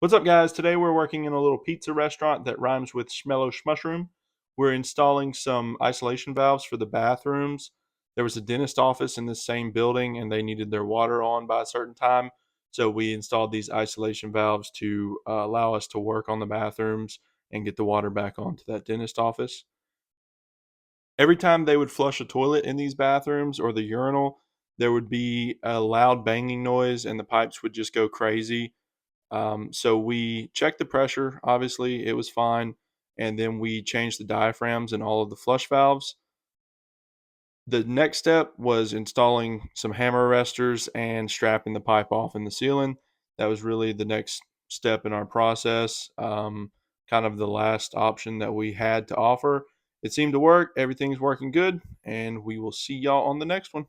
What's up, guys? Today we're working in a little pizza restaurant that rhymes with Schmello Schmushroom. We're installing some isolation valves for the bathrooms. There was a dentist office in the same building and they needed their water on by a certain time. So we installed these isolation valves to allow us to work on the bathrooms and get the water back onto that dentist office. Every time they would flush a toilet in these bathrooms or the urinal, there would be a loud banging noise and the pipes would just go crazy. So we checked the pressure. Obviously, it was fine. And then we changed the diaphragms and all of the flush valves. The next step was installing some hammer arresters and strapping the pipe off in the ceiling. That was really the next step in our process, kind of the last option that we had to offer. It seemed to work. Everything's working good. And we will see y'all on the next one.